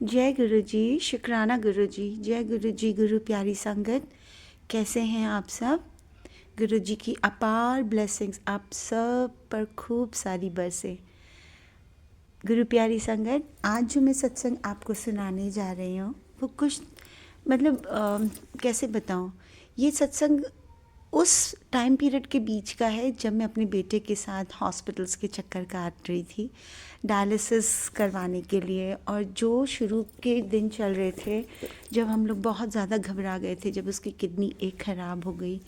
जय गुरु जी, शुक्राना गुरु जी। जय गुरु जी, गुरु प्यारी संगत। कैसे हैं आप सब? गुरु जी की अपार ब्लेसिंग्स आप सब पर खूब सारी बरसे। गुरु प्यारी संगत, आज जो मैं सत्संग आपको सुनाने जा रही हूँ वो कुछ मतलब कैसे बताऊँ। ये सत्संग उस टाइम पीरियड के बीच का है जब मैं अपने बेटे के साथ हॉस्पिटल्स के चक्कर काट रही थी डायलिसिस करवाने के लिए। और जो शुरू के दिन चल रहे थे जब हम लोग बहुत ज़्यादा घबरा गए थे, जब उसकी किडनी एक ख़राब हो गई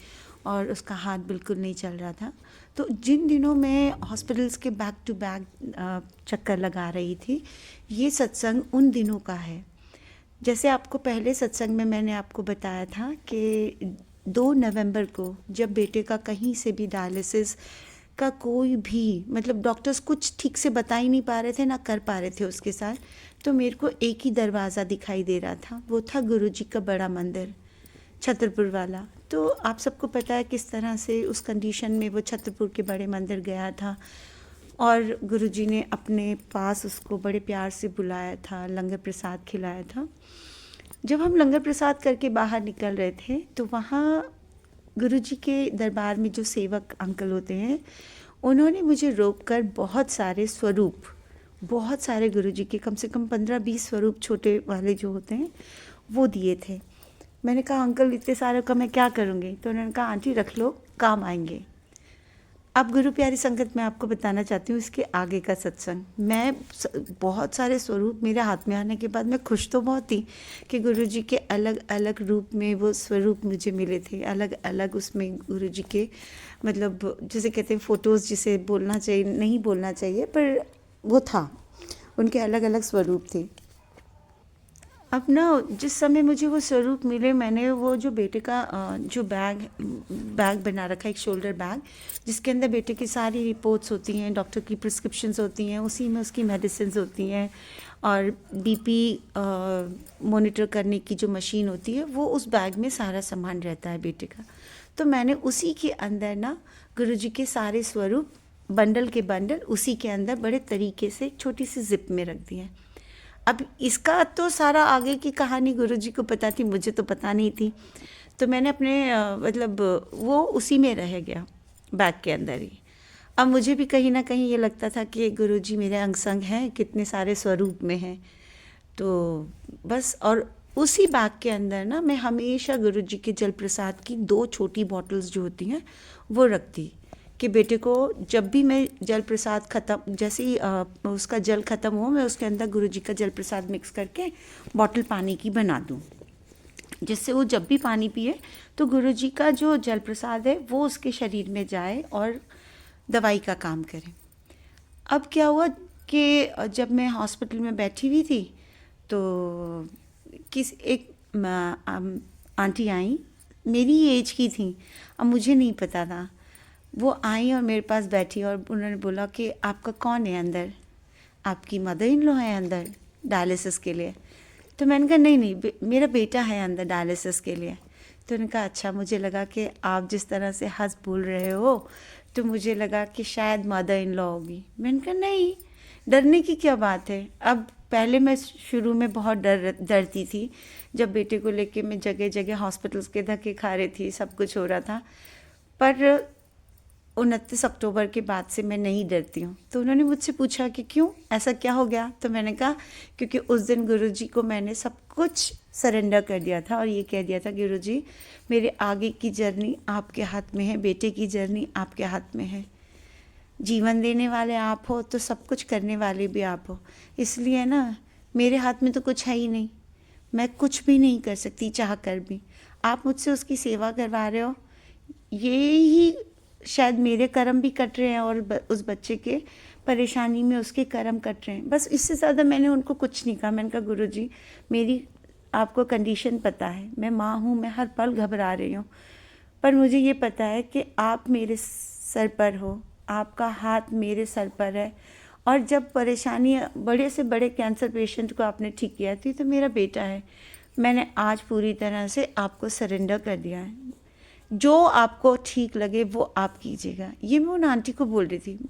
और उसका हाथ बिल्कुल नहीं चल रहा था। तो जिन दिनों मैं हॉस्पिटल्स के बैक टू बैक चक्कर लगा रही थी, ये सत्संग उन दिनों का है। जैसे आपको पहले सत्संग में मैंने आपको बताया था कि 2 नवंबर को जब बेटे का कहीं से भी डायलिसिस का कोई भी मतलब डॉक्टर्स कुछ ठीक से बता ही नहीं पा रहे थे, ना कर पा रहे थे उसके साथ, तो मेरे को एक ही दरवाज़ा दिखाई दे रहा था। वो था गुरुजी का बड़ा मंदिर, छतरपुर वाला। तो आप सबको पता है किस तरह से उस कंडीशन में वो छतरपुर के बड़े मंदिर गया था और गुरुजी ने अपने पास उसको बड़े प्यार से बुलाया था, लंगर प्रसाद खिलाया था। जब हम लंगर प्रसाद करके बाहर निकल रहे थे तो वहाँ गुरुजी के दरबार में जो सेवक अंकल होते हैं, उन्होंने मुझे रोककर बहुत सारे स्वरूप, बहुत सारे गुरुजी के कम से कम 15-20 स्वरूप छोटे वाले जो होते हैं वो दिए थे। मैंने कहा अंकल इतने सारे का मैं क्या करूँगी? तो उन्होंने कहा आंटी रख लो, काम आएंगे। अब गुरु प्यारी संगत मैं आपको बताना चाहती हूँ इसके आगे का सत्संग। बहुत सारे स्वरूप मेरे हाथ में आने के बाद मैं खुश तो बहुत थी कि गुरु जी के अलग अलग रूप में वो स्वरूप मुझे मिले थे। अलग अलग उसमें गुरु जी के मतलब जिसे कहते हैं फ़ोटोज़, जिसे बोलना चाहिए नहीं बोलना चाहिए, पर वो था, उनके अलग अलग स्वरूप थे। अब ना जिस समय मुझे वो स्वरूप मिले, मैंने वो जो बेटे का जो बैग बना रखा है, एक शोल्डर बैग जिसके अंदर बेटे की सारी रिपोर्ट्स होती हैं, डॉक्टर की प्रिस्क्रिप्शंस होती हैं, उसी में उसकी मेडिसिन होती हैं और बीपी मॉनिटर करने की जो मशीन होती है, वो उस बैग में सारा सामान रहता है बेटे का। तो मैंने उसी के अंदर ना गुरुजी के सारे स्वरूप बंडल के बंडल उसी के अंदर बड़े तरीके से एक छोटी सी जिप में रख दिए। अब इसका तो सारा आगे की कहानी गुरुजी को पता थी, मुझे तो पता नहीं थी। तो मैंने अपने मतलब वो उसी में रह गया, बैग के अंदर ही। अब मुझे भी कहीं ना कहीं ये लगता था कि गुरुजी मेरे अंग संग हैं, कितने सारे स्वरूप में हैं। तो बस, और उसी बैग के अंदर ना मैं हमेशा गुरुजी के जल प्रसाद की 2 छोटी बॉटल्स जो होती हैं वो रखती, कि बेटे को जब भी मैं जल प्रसाद ख़त्म, जैसे ही उसका जल ख़त्म हो, मैं उसके अंदर गुरुजी का जल प्रसाद मिक्स करके बॉटल पानी की बना दूँ, जिससे वो जब भी पानी पिए तो गुरुजी का जो जल प्रसाद है वो उसके शरीर में जाए और दवाई का काम करे। अब क्या हुआ कि जब मैं हॉस्पिटल में बैठी हुई थी तो किस एक आंटी आई, मेरी एज की थी, अब मुझे नहीं पता था। वो आई और मेरे पास बैठी और उन्होंने बोला कि आपका कौन है अंदर? आपकी मदर इन लॉ है अंदर डायलिसिस के लिए? तो मैंने कहा नहीं नहीं, मेरा बेटा है अंदर डायलिसिस के लिए। तो उन्होंने कहा अच्छा। मुझे लगा कि आप जिस तरह से हंस बोल रहे हो तो मुझे लगा कि शायद मदर इन लॉ होगी। मैंने कहा नहीं, डरने की क्या बात है। अब पहले मैं शुरू में बहुत डरती थी, जब बेटे को लेके मैं जगह जगह हॉस्पिटल्स के धक्के खा रही थी, सब कुछ हो रहा था। पर 29 अक्टूबर के बाद से मैं नहीं डरती हूँ। तो उन्होंने मुझसे पूछा कि क्यों, ऐसा क्या हो गया? तो मैंने कहा क्योंकि उस दिन गुरुजी को मैंने सब कुछ सरेंडर कर दिया था और ये कह दिया था गुरुजी मेरे आगे की जर्नी आपके हाथ में है, बेटे की जर्नी आपके हाथ में है। जीवन देने वाले आप हो तो सब कुछ करने वाले भी आप हो, इसलिए ना मेरे हाथ में तो कुछ है ही नहीं, मैं कुछ भी नहीं कर सकती चाह कर भी। आप मुझसे उसकी सेवा करवा रहे हो, ये ही शायद मेरे कर्म भी कट रहे हैं और उस बच्चे के परेशानी में उसके कर्म कट रहे हैं। बस इससे ज़्यादा मैंने उनको कुछ नहीं कहा। मैंने कहा गुरुजी मेरी आपको कंडीशन पता है, मैं माँ हूँ, मैं हर पल घबरा रही हूँ, पर मुझे ये पता है कि आप मेरे सर पर हो, आपका हाथ मेरे सर पर है। और जब परेशानी, बड़े से बड़े कैंसर पेशेंट को आपने ठीक किया थी तो मेरा बेटा है। मैंने आज पूरी तरह से आपको सरेंडर कर दिया है, जो आपको ठीक लगे वो आप कीजिएगा। ये मैं उन आंटी को बोल रही थी।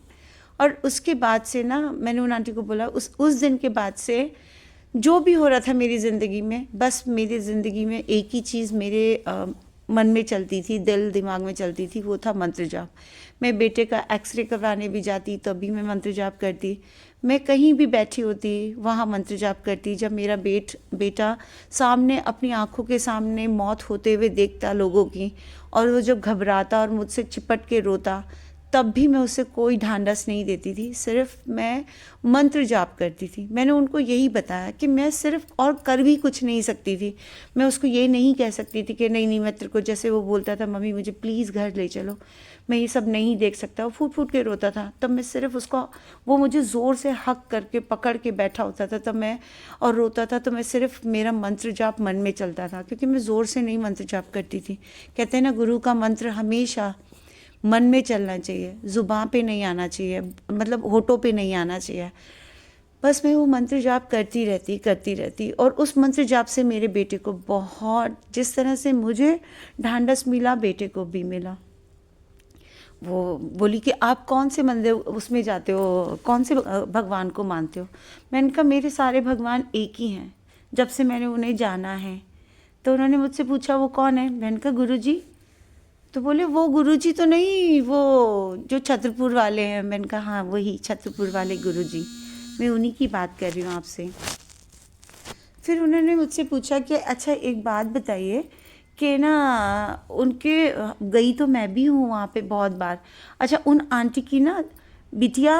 और उसके बाद से ना मैंने उन आंटी को बोला, उस दिन के बाद से जो भी हो रहा था मेरी ज़िंदगी में, बस मेरी ज़िंदगी में एक ही चीज़ मेरे मन में चलती थी, दिल दिमाग में चलती थी, वो था मंत्र जाप। मैं बेटे का एक्सरे करवाने भी जाती तब भी मैं मंत्र जाप करती। मैं कहीं भी बैठी होती वहाँ मंत्र जाप करती। जब मेरा बेटा सामने अपनी आंखों के सामने मौत होते हुए देखता लोगों की, और वो जब घबराता और मुझसे चिपट के रोता, तब भी मैं उसे कोई ढांढस नहीं देती थी, सिर्फ मैं मंत्र जाप करती थी। मैंने उनको यही बताया कि मैं सिर्फ और कर भी कुछ नहीं सकती थी। मैं उसको ये नहीं कह सकती थी कि नहीं नहीं मैं तेरे को, जैसे वो बोलता था मम्मी मुझे प्लीज़ घर ले चलो, मैं ये सब नहीं देख सकता, वो फूट फूट के रोता था, तब मैं सिर्फ उसको, वो मुझे ज़ोर से हक करके पकड़ के बैठा होता था तब मैं, और रोता था तो मैं सिर्फ मेरा मंत्र जाप मन में चलता था, क्योंकि मैं ज़ोर से नहीं मंत्र जाप करती थी। कहते हैं ना गुरु का मंत्र हमेशा मन में चलना चाहिए, ज़ुबान पे नहीं आना चाहिए, मतलब होठों पे नहीं आना चाहिए। बस मैं वो मंत्र जाप करती रहती, और उस मंत्र जाप से मेरे बेटे को बहुत, जिस तरह से मुझे ढांढस मिला बेटे को भी मिला। वो बोली कि आप कौन से मंदिर उसमें जाते हो, कौन से भगवान को मानते हो? मैंने कहा मेरे सारे भगवान एक ही हैं, जब से मैंने उन्हें जाना है। तो उन्होंने मुझसे पूछा वो कौन है? मैंने कहा गुरुजी। तो बोले वो गुरुजी तो नहीं, वो जो छतरपुर वाले हैं। मैंने कहा हाँ वही छतरपुर वाले गुरुजी, मैं उन्हीं की बात कर रही हूँ आपसे। फिर उन्होंने मुझसे पूछा कि अच्छा एक बात बताइए कि ना, उनके गई तो मैं भी हूँ वहाँ पे बहुत बार। अच्छा उन आंटी की ना बिटिया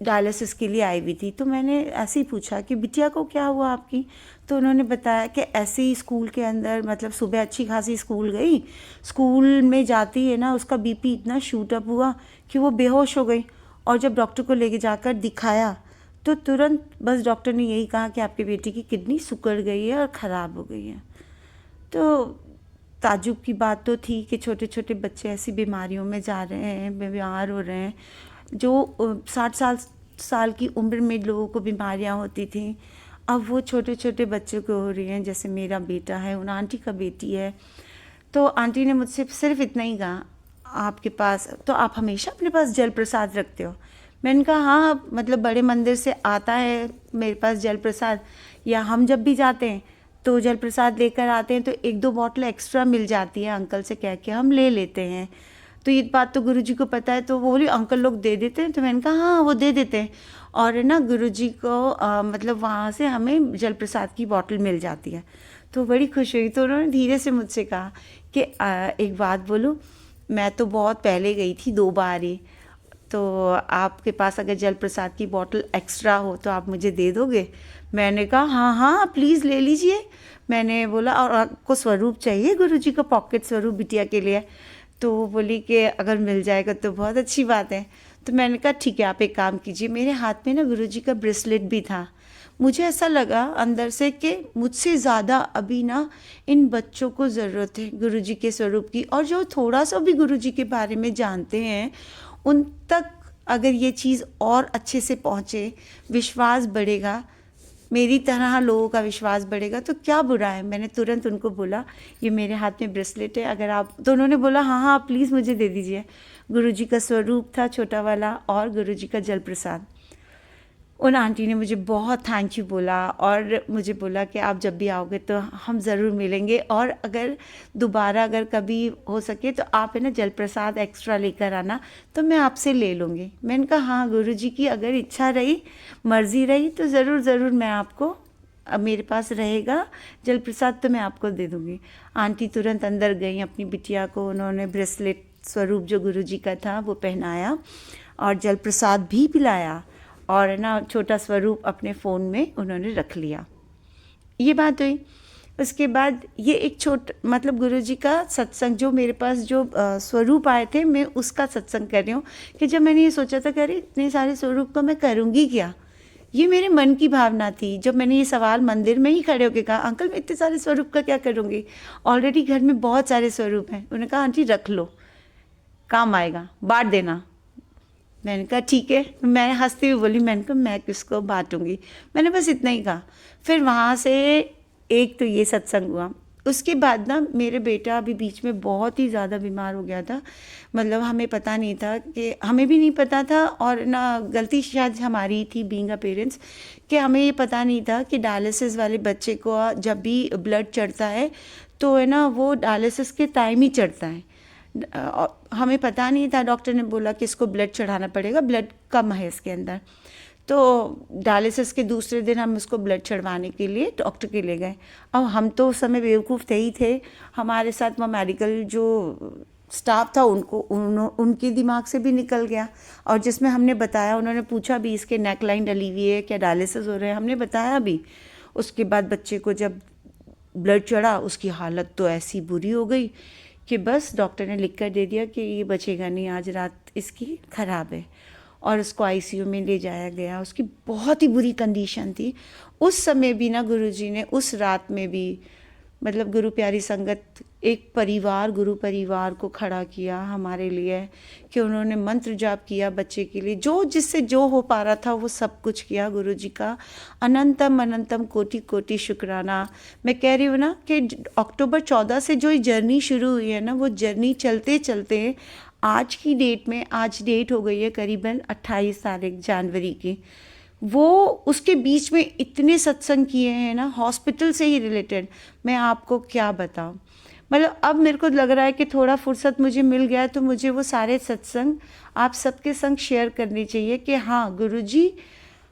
डायलिसिस के लिए आई हुई थी, तो मैंने ऐसे ही पूछा कि बिटिया को क्या हुआ आपकी? तो उन्होंने बताया कि ऐसे ही स्कूल के अंदर, मतलब सुबह अच्छी खासी स्कूल गई, स्कूल में जाती है ना उसका बीपी इतना शूट अप हुआ कि वो बेहोश हो गई, और जब डॉक्टर को लेके जाकर दिखाया तो तुरंत बस डॉक्टर ने यही कहा कि आपकी बेटी की किडनी सिकुड़ गई है और ख़राब हो गई है। तो ताज्जुब की बात तो थी कि छोटे छोटे बच्चे ऐसी बीमारियों में जा रहे हैं, बीमार हो रहे हैं। जो 60 साल की उम्र में लोगों को बीमारियां होती थी, अब वो छोटे छोटे बच्चों को हो रही हैं। जैसे मेरा बेटा है, उन आंटी का बेटी है। तो आंटी ने मुझसे सिर्फ इतना ही कहा, आपके पास तो आप हमेशा अपने पास जल प्रसाद रखते हो? मैंने कहा हाँ, मतलब बड़े मंदिर से आता है मेरे पास जल प्रसाद, या हम जब भी जाते हैं तो जल प्रसाद लेकर आते हैं, तो एक दो बॉटल एक्स्ट्रा मिल जाती है, अंकल से कह के हम ले लेते हैं। तो ये बात तो गुरुजी को पता है, तो वो बोली अंकल लोग दे देते हैं? तो मैंने कहा हाँ वो दे देते हैं। और है ना गुरुजी को मतलब वहाँ से हमें जल प्रसाद की बॉटल मिल जाती है। तो बड़ी खुश हुई। तो उन्होंने धीरे से मुझसे कहा कि एक बात बोलूँ, मैं तो बहुत पहले गई थी 2 बार ही, तो आपके पास अगर जल प्रसाद की बॉटल एक्स्ट्रा हो तो आप मुझे दे दोगे? मैंने कहा हाँ हाँ प्लीज़ ले लीजिए। मैंने बोला और आपको स्वरूप चाहिए गुरुजी का, पॉकेट स्वरूप बिटिया के लिए? तो वो बोली कि अगर मिल जाएगा तो बहुत अच्छी बात है। तो मैंने कहा ठीक है, आप एक काम कीजिए। मेरे हाथ में ना गुरुजी का ब्रेसलेट भी था। मुझे ऐसा लगा अंदर से कि मुझसे ज़्यादा अभी ना इन बच्चों को ज़रूरत है गुरुजी के स्वरूप की, और जो थोड़ा सा भी गुरुजी के बारे में जानते हैं उन तक अगर ये चीज़ और अच्छे से पहुँचे, विश्वास बढ़ेगा, मेरी तरह लोगों का विश्वास बढ़ेगा, तो क्या बुरा है। मैंने तुरंत उनको बोला ये मेरे हाथ में ब्रेसलेट है, अगर आप, तो उन्होंने बोला हाँ हाँ प्लीज़ मुझे दे दीजिए। गुरुजी का स्वरूप था छोटा वाला, और गुरुजी का जल प्रसाद। उन आंटी ने मुझे बहुत थैंक यू बोला, और मुझे बोला कि आप जब भी आओगे तो हम ज़रूर मिलेंगे, और अगर दोबारा अगर कभी हो सके तो आप है ना जल प्रसाद एक्स्ट्रा लेकर आना, तो मैं आपसे ले लूँगी। मैंने कहा हाँ गुरुजी की अगर इच्छा रही, मर्ज़ी रही, तो ज़रूर ज़रूर मैं आपको, अब मेरे पास रहेगा जल प्रसाद तो मैं आपको दे दूँगी। आंटी तुरंत अंदर गई, अपनी बिटिया को उन्होंने ब्रेसलेट स्वरूप जो गुरुजी का था वो पहनाया, और जल प्रसाद भी पिलाया, और ना छोटा स्वरूप अपने फ़ोन में उन्होंने रख लिया। ये बात हुई। उसके बाद ये एक मतलब गुरुजी का सत्संग, जो मेरे पास जो स्वरूप आए थे, मैं उसका सत्संग कर रही हूँ कि जब मैंने ये सोचा था कि अरे इतने सारे स्वरूप को मैं करूँगी क्या, ये मेरे मन की भावना थी। जब मैंने ये सवाल मंदिर में ही खड़े होकर कहा अंकल मैं इतने सारे स्वरूप का क्या करूँगी, ऑलरेडी घर में बहुत सारे स्वरूप हैं। उन्होंने कहा आंटी रख लो, काम आएगा, बांट देना। मैंने कहा ठीक है। मैं हंसती हुई बोली, मैंने कहा मैं किसको बांटूंगी, मैंने बस इतना ही कहा। फिर वहाँ से एक तो ये सत्संग हुआ। उसके बाद ना मेरे बेटा अभी बीच में बहुत ही ज़्यादा बीमार हो गया था। मतलब हमें पता नहीं था, कि हमें भी नहीं पता था, और ना गलती शायद हमारी थी बीइंग अ पेरेंट्स, कि हमें ये पता नहीं था कि डायलिसिस वाले बच्चे को जब भी ब्लड चढ़ता है तो है ना वो डायलिसिस के टाइम ही चढ़ता है। हमें पता नहीं था, डॉक्टर ने बोला कि इसको ब्लड चढ़ाना पड़ेगा, ब्लड कम है इसके अंदर। तो डायलिसिस के दूसरे दिन हम उसको ब्लड चढ़वाने के लिए डॉक्टर के ले गए। अब हम तो उस समय बेवकूफ़ थे ही थे, हमारे साथ वो मेडिकल जो स्टाफ था उनके दिमाग से भी निकल गया। और जिसमें हमने बताया, उन्होंने पूछा भी इसके नेक लाइन डली हुई है क्या, डायलिसिस हो रहे हैं, हमने बताया भी। उसके बाद बच्चे को जब ब्लड चढ़ा, उसकी हालत तो ऐसी बुरी हो गई कि बस डॉक्टर ने लिख कर दे दिया कि ये बचेगा नहीं, आज रात इसकी ख़राब है। और उसको आईसीयू में ले जाया गया। उसकी बहुत ही बुरी कंडीशन थी। उस समय भी ना गुरुजी ने उस रात में भी, मतलब गुरु प्यारी संगत एक परिवार, गुरु परिवार को खड़ा किया हमारे लिए, कि उन्होंने मंत्र जाप किया बच्चे के लिए, जो जिससे जो हो पा रहा था वो सब कुछ किया। गुरुजी का अनंतम अनंतम कोटि कोटि शुक्राना। मैं कह रही हूँ ना कि अक्टूबर 14 से जो ये जर्नी शुरू हुई है ना, वो जर्नी चलते चलते आज की डेट में, आज डेट हो गई है करीबन 28 तारीख जनवरी की, वो उसके बीच में इतने सत्संग किए हैं ना हॉस्पिटल से ही रिलेटेड, मैं आपको क्या बताऊं। मतलब अब मेरे को लग रहा है कि थोड़ा फुर्सत मुझे मिल गया है तो मुझे वो सारे सत्संग आप सबके संग शेयर करने चाहिए कि हाँ, गुरुजी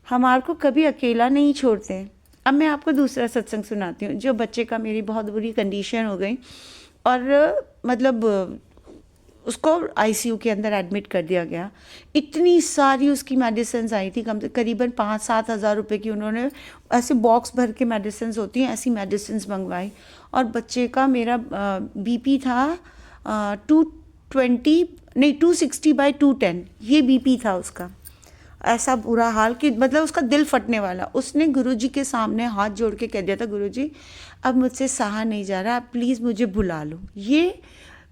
हमारे को कभी अकेला नहीं छोड़ते हैं। अब मैं आपको दूसरा सत्संग सुनाती हूँ, जो बच्चे का मेरी बहुत बुरी कंडीशन हो गई और मतलब उसको आईसीयू के अंदर एडमिट कर दिया गया। इतनी सारी उसकी मेडिसिन आई थी, कम से करीबन 5-7 हज़ार रुपये की। उन्होंने ऐसे बॉक्स भर के मेडिसिन होती हैं, ऐसी मेडिसिन मंगवाई। और बच्चे का मेरा बीपी था 220 नहीं 260/210, ये बीपी था उसका। ऐसा बुरा हाल कि मतलब उसका दिल फटने वाला। उसने गुरुजी के सामने हाथ जोड़ के कह दिया था, गुरुजी अब मुझसे सहा नहीं जा रहा, आप प्लीज़ मुझे बुला लो। ये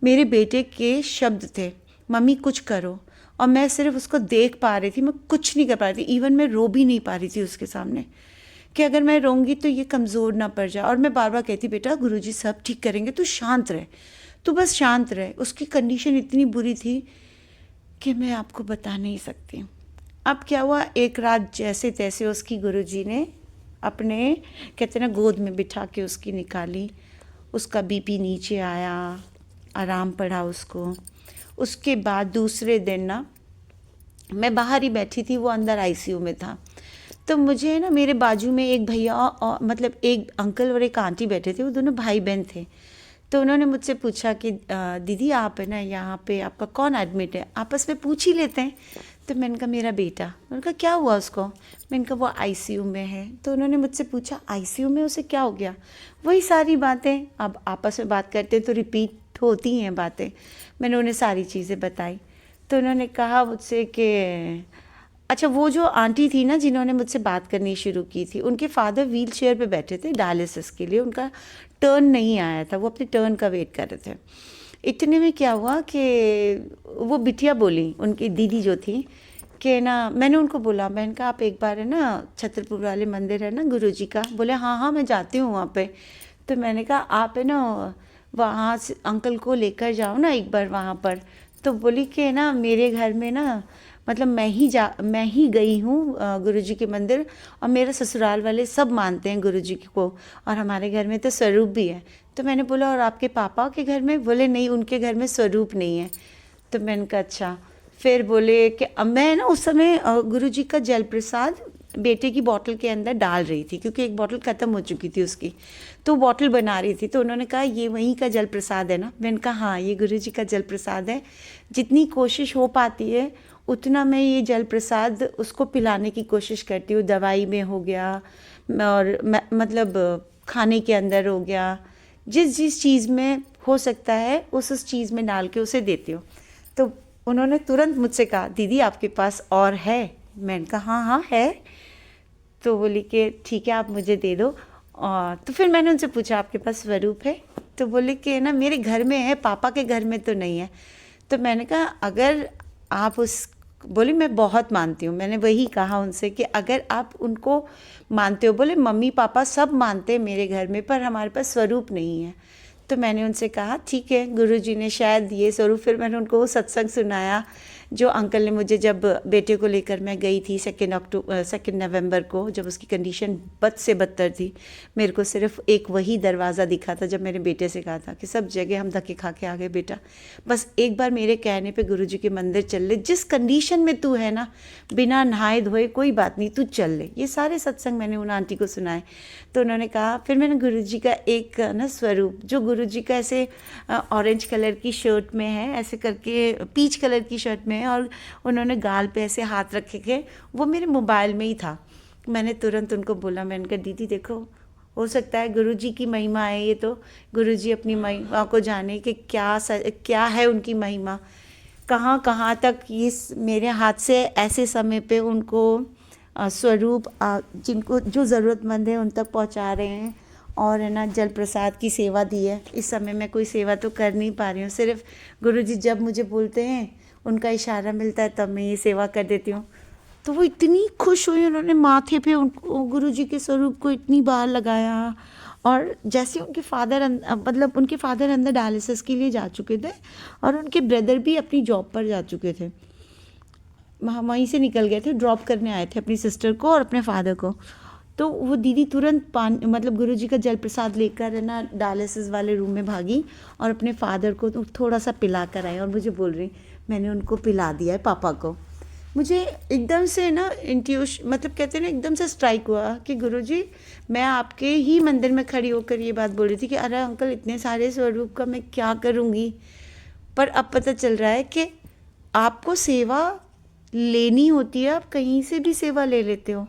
मेरे बेटे के शब्द थे, मम्मी कुछ करो। और मैं सिर्फ उसको देख पा रही थी, मैं कुछ नहीं कर पा रही थी। इवन मैं रो भी नहीं पा रही थी उसके सामने, कि अगर मैं रोऊंगी तो ये कमज़ोर ना पड़ जाए। और मैं बार बार कहती, बेटा गुरुजी सब ठीक करेंगे, तू शांत रहे, तू बस शांत रहे। उसकी कंडीशन इतनी बुरी थी कि मैं आपको बता नहीं सकती। अब क्या हुआ, एक रात जैसे तैसे उसकी गुरुजी ने अपने, कहते ना, गोद में बिठा के उसकी निकाली। उसका बीपी नीचे आया, आराम पड़ा उसको। उसके बाद दूसरे दिन ना मैं बाहर ही बैठी थी, वो अंदर आईसीयू में था। तो मुझे ना मेरे बाजू में एक भैया और मतलब एक अंकल और एक आंटी बैठे थे, वो दोनों भाई बहन थे। तो उन्होंने मुझसे पूछा कि दीदी आप है ना यहाँ पे, आपका कौन एडमिट है, आपस में पूछ ही लेते हैं। तो मैंने कहा मेरा बेटा। उन्होंने कहा क्या हुआ उसको, मैंने कहा वो आईसीयू में है। तो उन्होंने मुझसे पूछा आईसीयू में, उसे क्या हो गया। वही सारी बातें, अब आपस में बात करते हैं तो रिपीट होती हैं बातें। मैंने उन्हें सारी चीज़ें बताई। तो उन्होंने कहा मुझसे कि अच्छा, वो जो आंटी थी ना जिन्होंने मुझसे बात करनी शुरू की थी, उनके फादर व्हील चेयर पर बैठे थे डायलिसिस के लिए, उनका टर्न नहीं आया था, वो अपने टर्न का वेट कर रहे थे। इतने में क्या हुआ कि वो बिटिया बोली, उनकी दीदी जो थी, कि ना, मैंने उनको बोला, मैंने कहा आप एक बार है ना छतरपुर वाले मंदिर है ना गुरुजी का, बोले हाँ हाँ मैं जाती हूँ वहाँ पे। तो मैंने कहा आप है ना वहाँ से अंकल को लेकर जाओ ना एक बार वहाँ पर। तो बोली कि ना मेरे घर में ना, मतलब मैं ही गई हूँ गुरुजी के मंदिर, और मेरे ससुराल वाले सब मानते हैं गुरुजी को, और हमारे घर में तो स्वरूप भी है। तो मैंने बोला और आपके पापा के घर में, बोले नहीं उनके घर में स्वरूप नहीं है। तो मैंने कहा अच्छा। फिर बोले कि मैं ना उस समय गुरुजी का जल प्रसाद बेटे की बोतल के अंदर डाल रही थी, क्योंकि एक बोतल ख़त्म हो चुकी थी उसकी, तो बोतल बना रही थी। तो उन्होंने कहा ये वहीं का जल प्रसाद है ना। मैंने कहा हाँ ये गुरुजी का जल प्रसाद है, जितनी कोशिश हो पाती है उतना मैं ये जल प्रसाद उसको पिलाने की कोशिश करती हूँ। दवाई में हो गया और मतलब खाने के अंदर हो गया, जिस जिस चीज़ में हो सकता है उस चीज़ में डाल के उसे देती हूँ। तो उन्होंने तुरंत मुझसे कहा दीदी आपके पास और है। मैंने कहा हाँ हाँ है। तो बोली कि ठीक है आप मुझे दे दो। और तो फिर मैंने उनसे पूछा आपके पास स्वरूप है। तो बोले कि ना मेरे घर में है, पापा के घर में तो नहीं है। तो मैंने कहा अगर आप बोली मैं बहुत मानती हूँ। मैंने वही कहा उनसे कि अगर आप उनको मानते हो, बोले मम्मी पापा सब मानते हैं मेरे घर में, पर हमारे पास स्वरूप नहीं है। तो मैंने उनसे कहा ठीक है, गुरुजी ने शायद ये स्वरूप। फिर मैंने उनको वो सत्संग सुनाया जो अंकल ने मुझे, जब बेटे को लेकर मैं गई थी 2 नवंबर को, जब उसकी कंडीशन बद से बदतर थी। मेरे को सिर्फ एक वही दरवाज़ा दिखा था, जब मैंने बेटे से कहा था कि सब जगह हम धक्के खा के आ गए बेटा, बस एक बार मेरे कहने पे गुरुजी के मंदिर चल ले, जिस कंडीशन में तू है ना, बिना नहाए धोए कोई बात नहीं, तू चल ले। ये सारे सत्संग मैंने उन आंटी को सुनाए। तो उन्होंने कहा, फिर मैंने गुरुजी का एक ना स्वरूप, जो गुरुजी का ऐसे ऑरेंज कलर की शर्ट में है, ऐसे करके पीच कलर की शर्ट में है, और उन्होंने गाल पे ऐसे हाथ रखे थे, वो मेरे मोबाइल में ही था। मैंने तुरंत उनको बोला, मैंने कहा दीदी देखो, हो सकता है गुरुजी की महिमा है ये, तो गुरुजी अपनी महिमा को जाने कि क्या है उनकी महिमा, कहाँ कहाँ तक ये मेरे हाथ से ऐसे समय पे उनको स्वरूप जिनको जो ज़रूरतमंद है उन तक पहुँचा रहे हैं। और है ना, जल प्रसाद की सेवा दी है। इस समय मैं कोई सेवा तो कर नहीं पा रही हूँ, सिर्फ गुरुजी जब मुझे बोलते हैं, उनका इशारा मिलता है, तब मैं ये सेवा कर देती हूँ। तो वो इतनी खुश हुई, उन्होंने माथे पे उनको गुरुजी के स्वरूप को इतनी बार लगाया। और जैसे उनके फादर मतलब उनके फादर अंदर डायलिसिस के लिए जा चुके थे, और उनके ब्रदर भी अपनी जॉब पर जा चुके थे, वहीं से निकल गए थे, ड्रॉप करने आए थे अपनी सिस्टर को और अपने फादर को। तो वो दीदी तुरंत पानी, मतलब गुरुजी का जल प्रसाद लेकर है ना, डायलिसिस वाले रूम में भागी और अपने फादर को थोड़ा सा पिला कर आई, और मुझे बोल रही, मैंने उनको पिला दिया है पापा को। मुझे एकदम से ना इंट्यूशन, मतलब कहते हैं ना, एकदम से स्ट्राइक हुआ कि गुरुजी, मैं आपके ही मंदिर में खड़ी होकर ये बात बोल रही थी कि अरे अंकल, इतने सारे स्वरूप का मैं क्या करूँगी। पर अब पता चल रहा है कि आपको सेवा लेनी होती है, आप कहीं से भी सेवा ले लेते हो।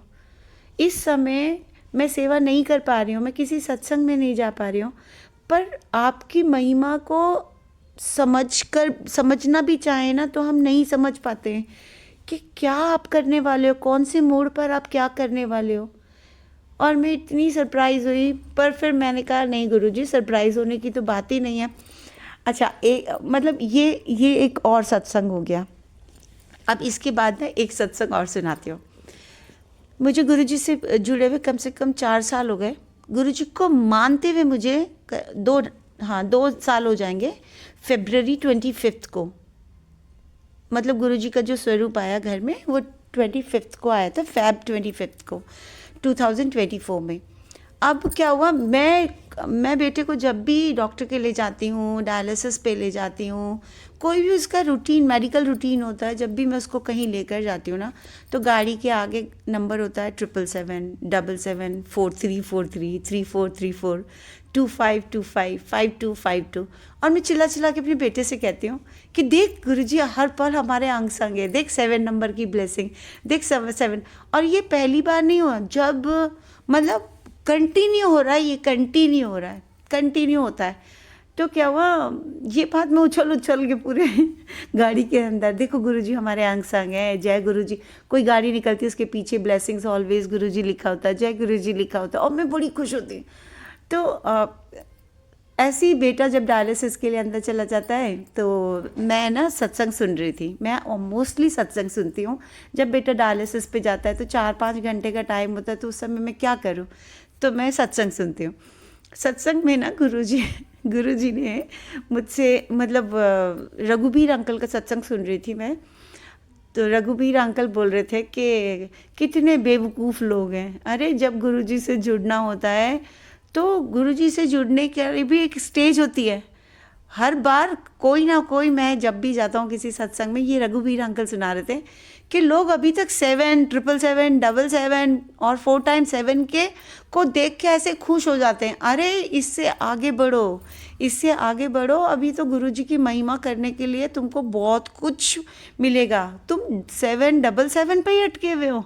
इस समय मैं सेवा नहीं कर पा रही हूँ, मैं किसी सत्संग में नहीं जा पा रही हूँ, पर आपकी महिमा को समझना भी चाहे ना, तो हम नहीं समझ पाते हैं कि क्या आप करने वाले हो, कौन से मोड़ पर आप क्या करने वाले हो। और मैं इतनी सरप्राइज़ हुई, पर फिर मैंने कहा नहीं गुरुजी, सरप्राइज़ होने की तो बात ही नहीं है। अच्छा, मतलब ये एक और सत्संग हो गया। अब इसके बाद ना एक सत्संग और सुनाती हूँ। मुझे गुरुजी से जुड़े हुए कम से कम 4 साल हो गए। गुरुजी को मानते हुए मुझे 2 साल हो जाएंगे, February 25 को। मतलब गुरुजी का जो स्वरूप आया घर में, वो 25 को आया था, Feb 25 को 2024 में। अब क्या हुआ, मैं बेटे को जब भी डॉक्टर के ले जाती हूँ, डायलिसिस पे ले जाती हूँ, कोई भी उसका रूटीन, मेडिकल रूटीन होता है, जब भी मैं उसको कहीं लेकर जाती हूँ ना, तो गाड़ी के आगे नंबर होता है 777 4343 3434 2525 5252। और मैं चिल्ला चिल्ला के अपने बेटे से कहती हूँ कि देख गुरुजी हर पल हमारे अंग संग है, देख 7 नंबर की ब्लेसिंग, देख 7। और ये पहली बार नहीं हुआ, जब मतलब कंटिन्यू हो रहा है, ये कंटिन्यू हो रहा है, कंटिन्यू होता है। तो क्या हुआ, ये बात मैं उछल के पूरे गाड़ी के अंदर, देखो गुरुजी हमारे अंग संग है, जय गुरुजी। कोई गाड़ी निकलती है, उसके पीछे ब्लेसिंग्स ऑलवेज गुरुजी लिखा होता है, जय गुरुजी लिखा होता है, और मैं बड़ी खुश होती हूँ। तो ऐसे ही बेटा जब डायलिसिस के लिए अंदर चला जाता है, तो मैं ना सत्संग सुन रही थी। मैं मोस्टली सत्संग सुनती हूँ जब बेटा डायलिसिस पे जाता है, तो 4-5 घंटे का टाइम होता है, तो उस समय मैं क्या करूँ, तो मैं सत्संग सुनती हूँ। सत्संग में ना गुरुजी ने मुझसे, मतलब रघुबीर अंकल का सत्संग सुन रही थी मैं, तो रघुबीर अंकल बोल रहे थे कि कितने बेवकूफ़ लोग हैं। अरे जब गुरुजी से जुड़ना होता है, तो गुरुजी से जुड़ने के लिए भी एक स्टेज होती है। हर बार कोई ना कोई, मैं जब भी जाता हूँ किसी सत्संग में, ये रघुबीर अंकल सुना रहे थे कि लोग अभी तक 7, 777, 777 और 4 times 7 के को देख के ऐसे खुश हो जाते हैं। अरे इससे आगे बढ़ो, इससे आगे बढ़ो, अभी तो गुरुजी की महिमा करने के लिए तुमको बहुत कुछ मिलेगा, तुम 777 पे ही अटके हुए हो।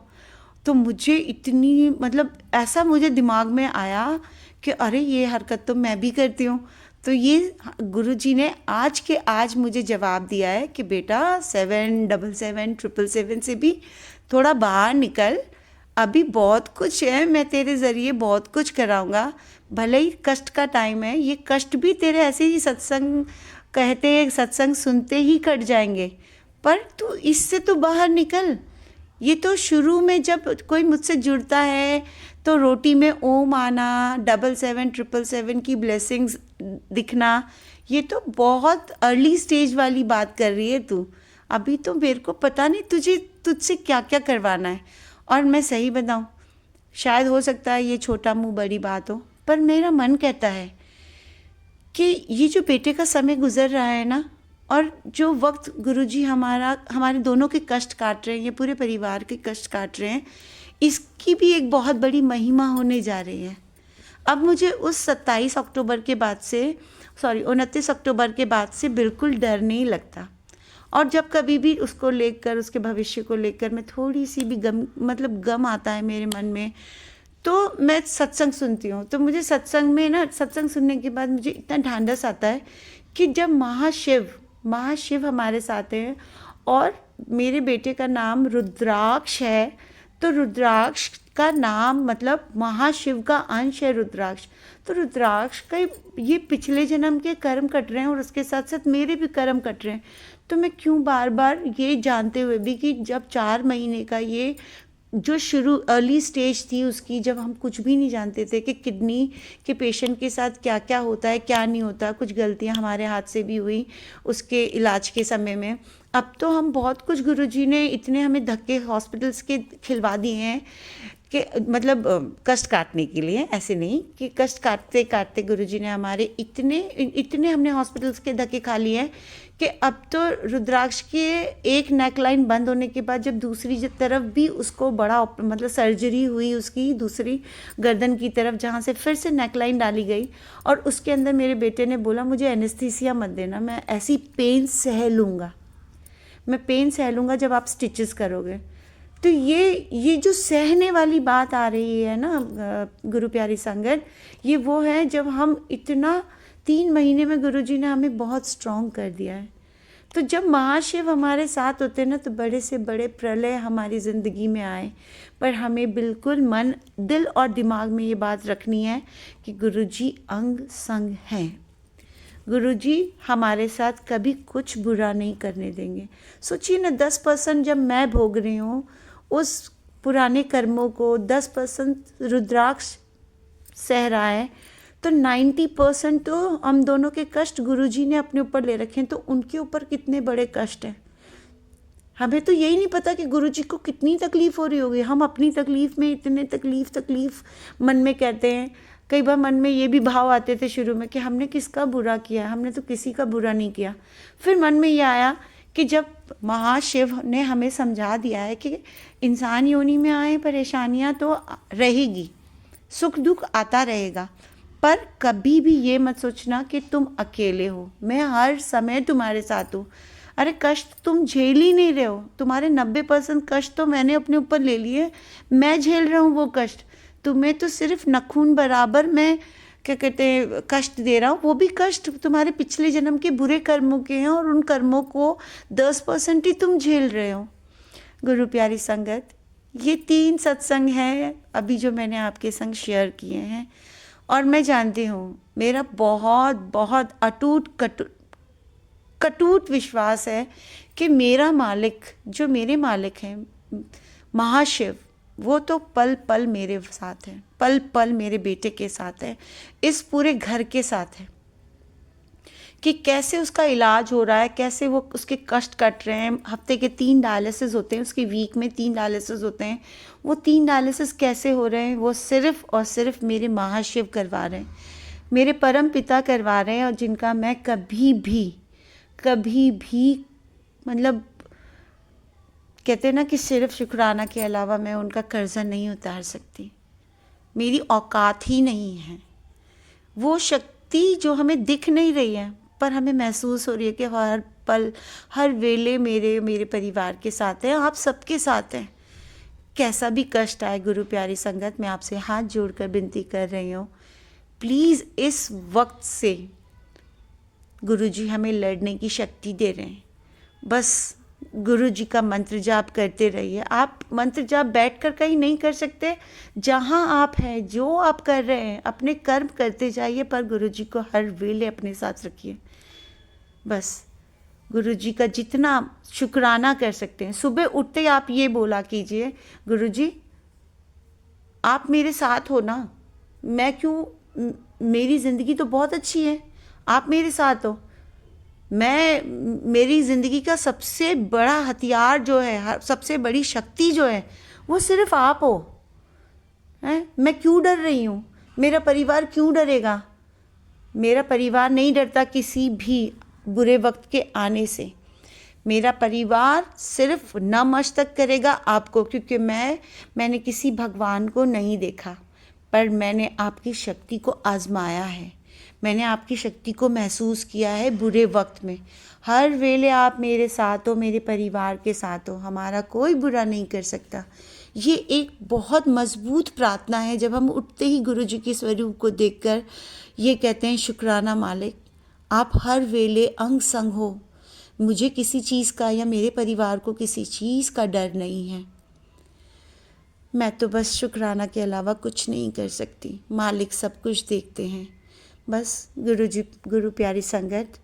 तो मुझे इतनी, मतलब ऐसा मुझे दिमाग में आया कि अरे ये हरकत तो मैं भी करती हूँ। तो ये गुरुजी ने आज के आज मुझे जवाब दिया है कि बेटा 777 777 से भी थोड़ा बाहर निकल, अभी बहुत कुछ है, मैं तेरे ज़रिए बहुत कुछ कराऊंगा। भले ही कष्ट का टाइम है, ये कष्ट भी तेरे ऐसे ही सत्संग कहते हैं, सत्संग सुनते ही कट जाएंगे, पर तू इससे तो बाहर निकल। ये तो शुरू में जब कोई मुझसे जुड़ता है तो रोटी में ओम आना, 7777 की ब्लेसिंग्स दिखना, ये तो बहुत अर्ली स्टेज वाली बात कर रही है तू। अभी तो मेरे को पता नहीं तुझसे क्या क्या करवाना है। और मैं सही बताऊँ, शायद हो सकता है ये छोटा मुंह बड़ी बात हो, पर मेरा मन कहता है कि ये जो बेटे का समय गुजर रहा है ना, और जो वक्त गुरुजी हमारे दोनों के कष्ट काट रहे हैं, ये पूरे परिवार के कष्ट काट रहे हैं, इसकी भी एक बहुत बड़ी महिमा होने जा रही है। अब मुझे उस 27 अक्टूबर के बाद से 29 अक्टूबर के बाद से बिल्कुल डर नहीं लगता। और जब कभी भी उसको लेकर, उसके भविष्य को लेकर मैं थोड़ी सी भी गम आता है मेरे मन में, तो मैं सत्संग सुनती हूँ। तो मुझे सत्संग सुनने के बाद मुझे इतना ढांढस आता है कि जब महाशिव हमारे साथ हैं और मेरे बेटे का नाम रुद्राक्ष है, तो रुद्राक्ष का नाम मतलब महाशिव का अंश है रुद्राक्ष। तो रुद्राक्ष का ये पिछले जन्म के कर्म कट रहे हैं और उसके साथ साथ मेरे भी कर्म कट रहे हैं। तो मैं क्यों बार बार ये जानते हुए भी कि जब 4 महीने का ये जो शुरू अर्ली स्टेज थी उसकी, जब हम कुछ भी नहीं जानते थे कि किडनी के पेशेंट के साथ क्या क्या होता है क्या नहीं होता, कुछ गलतियां हमारे हाथ से भी हुई उसके इलाज के समय में। अब तो हम बहुत कुछ, गुरुजी ने इतने हमें धक्के हॉस्पिटल्स के खिलवा दिए हैं कि मतलब कष्ट काटने के लिए, ऐसे नहीं कि कष्ट काटते काटते गुरुजी ने हमारे इतने हमने हॉस्पिटल्स के धक्के खा लिए हैं कि अब तो रुद्राक्ष के एक नेक लाइन बंद होने के बाद जब दूसरी तरफ भी उसको बड़ा मतलब सर्जरी हुई उसकी दूसरी गर्दन की तरफ, जहाँ से फिर से नेक लाइन डाली गई, और उसके अंदर मेरे बेटे ने बोला मुझे एनेस्थीसिया मत देना, मैं ऐसी पेन सह लूँगा जब आप स्टिचेस करोगे। तो ये जो सहने वाली बात आ रही है ना गुरु प्यारी संगत, ये वो है जब हम इतना 3 महीने में गुरुजी ने हमें बहुत स्ट्रॉन्ग कर दिया है। तो जब महाशिव हमारे साथ होते हैं ना, तो बड़े से बड़े प्रलय हमारी ज़िंदगी में आए, पर हमें बिल्कुल मन, दिल और दिमाग में ये बात रखनी है कि गुरुजी अंग संग हैं। गुरुजी हमारे साथ कभी कुछ बुरा नहीं करने देंगे। सोचिए ना, 10% जब मैं भोग रही हूँ उस पुराने कर्मों को, 10% रुद्राक्ष सह रहा है, तो 90% तो हम दोनों के कष्ट गुरुजी ने अपने ऊपर ले रखे हैं। तो उनके ऊपर कितने बड़े कष्ट हैं, हमें तो यही नहीं पता कि गुरुजी को कितनी तकलीफ़ हो रही होगी। हम अपनी तकलीफ़ में इतने तकलीफ़ मन में कहते हैं। कई बार मन में ये भी भाव आते थे शुरू में कि हमने किसका बुरा किया, हमने तो किसी का बुरा नहीं किया। फिर मन में ये आया कि जब महाशिव ने हमें समझा दिया है कि इंसान योनि में आए परेशानियां तो रहेगी, सुख दुख आता रहेगा, पर कभी भी ये मत सोचना कि तुम अकेले हो, मैं हर समय तुम्हारे साथ हूँ। अरे कष्ट तुम झेल ही नहीं रहे हो, तुम्हारे 90% कष्ट तो मैंने अपने ऊपर ले लिए, मैं झेल रहा हूँ वो कष्ट। तुम्हें तो सिर्फ नखून बराबर मैं क्या कहते हैं कष्ट दे रहा हूँ, वो भी कष्ट तुम्हारे पिछले जन्म के बुरे कर्मों के हैं, और उन कर्मों को 10% ही तुम झेल रहे हो। गुरु प्यारी संगत, ये 3 सत्संग हैं अभी जो मैंने आपके संग शेयर किए हैं, और मैं जानती हूँ मेरा बहुत बहुत कटूट विश्वास है कि मेरा मालिक, जो मेरे मालिक हैं महाशिव, वो तो पल पल मेरे साथ हैं, पल पल मेरे बेटे के साथ है, इस पूरे घर के साथ है, कि कैसे उसका इलाज हो रहा है, कैसे वो उसके कष्ट कट रहे हैं। हफ्ते के 3 डायलिसिस होते हैं, उसकी वीक में 3 डायलिसिस होते हैं। वो 3 डायलिसिस कैसे हो रहे हैं, वो सिर्फ और सिर्फ मेरे महाशिव करवा रहे हैं, मेरे परम पिता करवा रहे हैं, और जिनका मैं कभी भी मतलब कहते हैं ना कि सिर्फ शुक्राना के अलावा मैं उनका कर्जा नहीं उतार सकती, मेरी औकात ही नहीं है। वो शक्ति जो हमें दिख नहीं रही है पर हमें महसूस हो रही है कि हर पल हर वेले मेरे परिवार के साथ हैं, आप सबके साथ हैं। कैसा भी कष्ट आए गुरु प्यारी संगत, मैं आपसे हाथ जोड़कर विनती कर रही हूँ, प्लीज़ इस वक्त से गुरुजी हमें लड़ने की शक्ति दे रहे हैं। बस गुरुजी का मंत्र जाप करते रहिए। आप मंत्र जाप बैठकर कहीं नहीं कर सकते, जहाँ आप हैं, जो आप कर रहे हैं, अपने कर्म करते जाइए, पर गुरुजी को हर वेले अपने साथ रखिए। बस गुरुजी का जितना शुक्राना कर सकते हैं। सुबह उठते ही आप ये बोला कीजिए, गुरुजी आप मेरे साथ हो ना, मैं क्यों, मेरी ज़िंदगी तो बहुत अच्छी है, आप मेरे साथ हो। मैं, मेरी ज़िंदगी का सबसे बड़ा हथियार जो है, सबसे बड़ी शक्ति जो है, वो सिर्फ आप हो। हैं, मैं क्यों डर रही हूँ, मेरा परिवार क्यों डरेगा? मेरा परिवार नहीं डरता किसी भी बुरे वक्त के आने से। मेरा परिवार सिर्फ नमस्तक करेगा आपको, क्योंकि मैंने किसी भगवान को नहीं देखा, पर मैंने आपकी शक्ति को आजमाया है। मैंने आपकी शक्ति को महसूस किया है बुरे वक्त में। हर वेले आप मेरे साथ हो, मेरे परिवार के साथ हो, हमारा कोई बुरा नहीं कर सकता। ये एक बहुत मजबूत प्रार्थना है जब हम उठते ही गुरु जी के स्वरूप को देखकर ये कहते हैं, शुक्राना मालिक, आप हर वेले अंग संग हो, मुझे किसी चीज़ का या मेरे परिवार को किसी चीज़ का डर नहीं है। मैं तो बस शुक्राना के अलावा कुछ नहीं कर सकती। मालिक सब कुछ देखते हैं। बस गुरु जी, गुरु प्यारी संगत,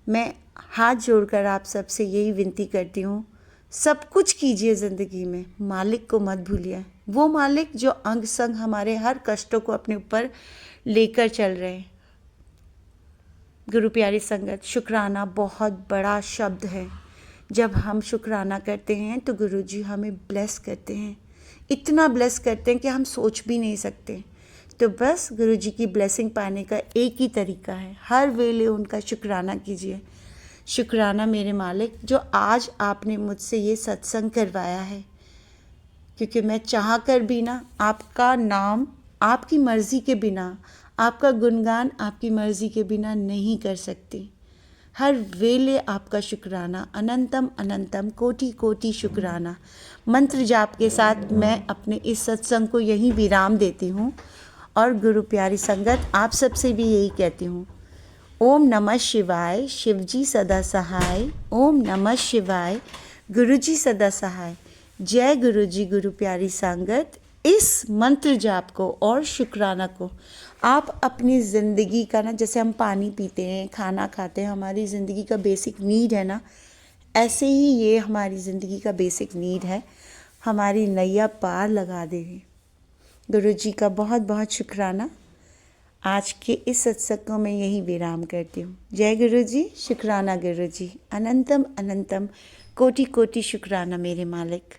मैं हाथ जोड़कर आप सबसे यही विनती करती हूँ, सब कुछ कीजिए ज़िंदगी में, मालिक को मत भूलिए। वो मालिक जो अंग संग हमारे हर कष्टों को अपने ऊपर लेकर चल रहे हैं। गुरु प्यारी संगत, शुक्राना बहुत बड़ा शब्द है। जब हम शुक्राना करते हैं तो गुरु जी हमें ब्लेस करते हैं, इतना ब्लेस करते हैं कि हम सोच भी नहीं सकते। तो बस गुरु जी की ब्लेसिंग पाने का एक ही तरीका है, हर वेले उनका शुक्राना कीजिए। शुक्राना मेरे मालिक, जो आज आपने मुझसे ये सत्संग करवाया है, क्योंकि मैं चाह कर भी ना आपका नाम आपकी मर्ज़ी के बिना, आपका गुणगान आपकी मर्ज़ी के बिना नहीं कर सकती। हर वेले आपका शुक्राना, अनंतम अनंतम कोटि कोटि शुक्राना। मंत्र जाप के साथ मैं अपने इस सत्संग को यहीं विराम देती हूँ और गुरु प्यारी संगत आप सबसे भी यही कहती हूँ, ओम नमः शिवाय, शिवजी सदा सहाय। ओम नमः शिवाय, गुरुजी सदा सहाय। जय गुरु जी, गुरु प्यारी संगत। इस मंत्र जाप को और शुक्राना को आप अपनी ज़िंदगी का ना, जैसे हम पानी पीते हैं, खाना खाते हैं, हमारी ज़िंदगी का बेसिक नीड है ना, ऐसे ही ये हमारी ज़िंदगी का बेसिक नीड है, हमारी नैया पार लगा देगी। गुरु जी का बहुत बहुत शुक्राना। आज के इस सत्संग को मैं यही विराम करती हूँ। जय गुरु जी, शुक्राना गुरु जी, अनंतम अनंतम कोटि कोटि शुक्राना मेरे मालिक।